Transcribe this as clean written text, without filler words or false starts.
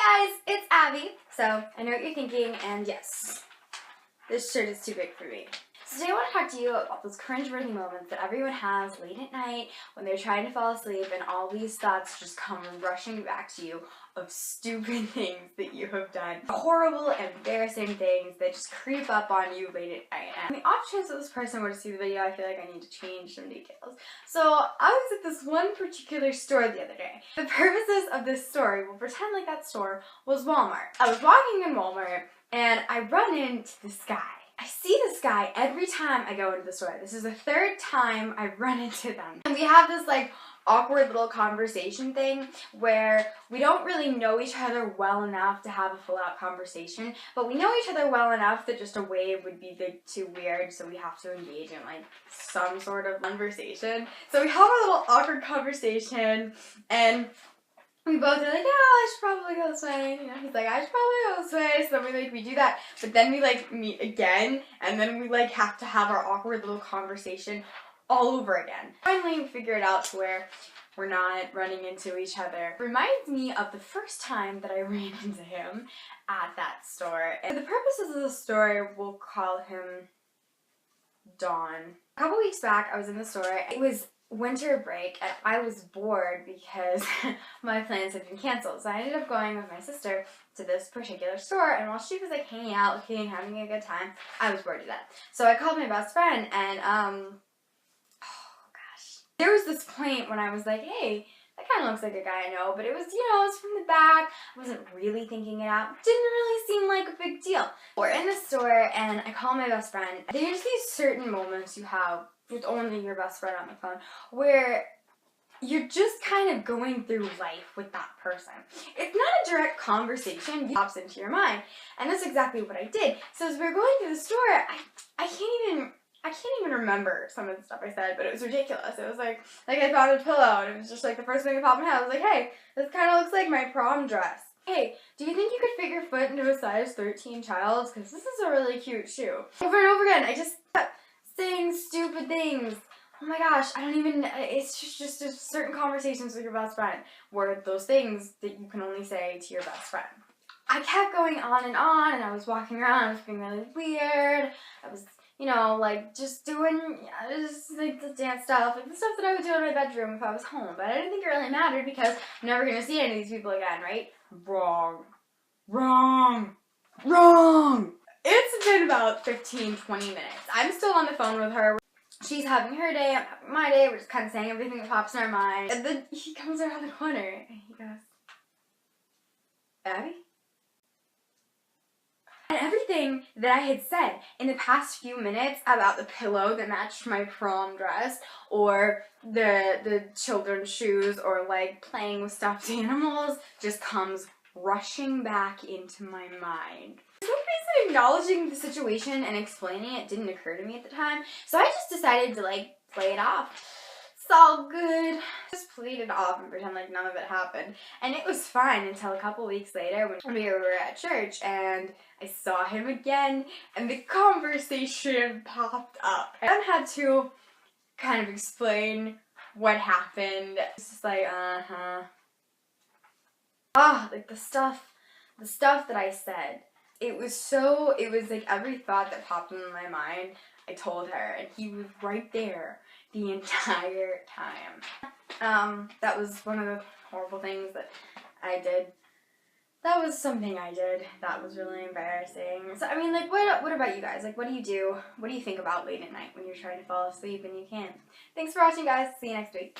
Hi guys, it's Abby. So, I know what you're thinking, and yes, this shirt is too big for me. So today I want to talk to you about those cringe-worthy moments that everyone has late at night when they're trying to fall asleep and all these thoughts just come rushing back to you of stupid things that you have done. Horrible, embarrassing things that just creep up on you late at night. And the off chance that this person were to see the video, I feel like I need to change some details. So I was at this one particular store the other day. The purposes of this story, we'll pretend like that store was Walmart. I was walking in Walmart and I run into this guy. I see this guy every time I go into the store. This is the third time I run into them. And we have this like awkward little conversation thing where we don't really know each other well enough to have a full-out conversation, but we know each other well enough that just a wave would be too weird, so we have to engage in like some sort of conversation. So we have a little awkward conversation and we both are like, yeah, I should probably go this way. You know, he's like, I should probably go this way. So then we do that. But then we like meet again, and then we like have to have our awkward little conversation all over again. Finally, we figure it out to where we're not running into each other. It reminds me of the first time that I ran into him at that store. And for the purposes of the story, we'll call him Dawn. A couple weeks back, I was in the store. It was winter break and I was bored because my plans had been canceled. So I ended up going with my sister to this particular store, and while she was like hanging out, looking, having a good time, I was bored to death. So I called my best friend and oh gosh. There was this point when I was like, hey, that kind of looks like a guy I know, but it was, you know, it was from the back. I wasn't really thinking it out. Didn't really seem like a big deal. We're in the store and I call my best friend. There's these certain moments you have with only your best friend on the phone where you're just kind of going through life with that person. It's not a direct conversation, it pops into your mind. And that's exactly what I did. So as we were going through the store, I can't even remember some of the stuff I said, but it was ridiculous. It was like I found a pillow, and it was just like the first thing that popped in my head. I was like, hey, this kind of looks like my prom dress. Hey, do you think you could fit your foot into a size 13 child's? Because this is a really cute shoe. Over and over again, I just kept saying stupid things. Oh my gosh, I don't even, it's just certain conversations with your best friend were those things that you can only say to your best friend. I kept going on, and I was walking around, I was being really weird. I was, you know, like, just doing, just, like, the dance stuff, like, the stuff that I would do in my bedroom if I was home. But I didn't think it really mattered because I'm never going to see any of these people again, right? Wrong. Wrong. Wrong. It's been about 15, 20 minutes. I'm still on the phone with her. She's having her day, I'm having my day. We're just kind of saying everything that pops in our mind. And then he comes around the corner and he goes, Abby? And everything that I had said in the past few minutes about the pillow that matched my prom dress, or the children's shoes, or like playing with stuffed animals, just comes rushing back into my mind. For some reason, acknowledging the situation and explaining it didn't occur to me at the time, so I just decided to like play it off. It's all good. Just played it off and pretend like none of it happened. And it was fine until a couple weeks later when we were at church and I saw him again and the conversation popped up. I had to kind of explain what happened. It's just like, like the stuff that I said. It was like every thought that popped into my mind, I told her, and he was right there the entire time. That was one of the horrible things that I did. That was something I did that was really embarrassing. So, I mean, like, what about you guys? Like, what do you do? What do you think about late at night when you're trying to fall asleep and you can't? Thanks for watching, guys. See you next week.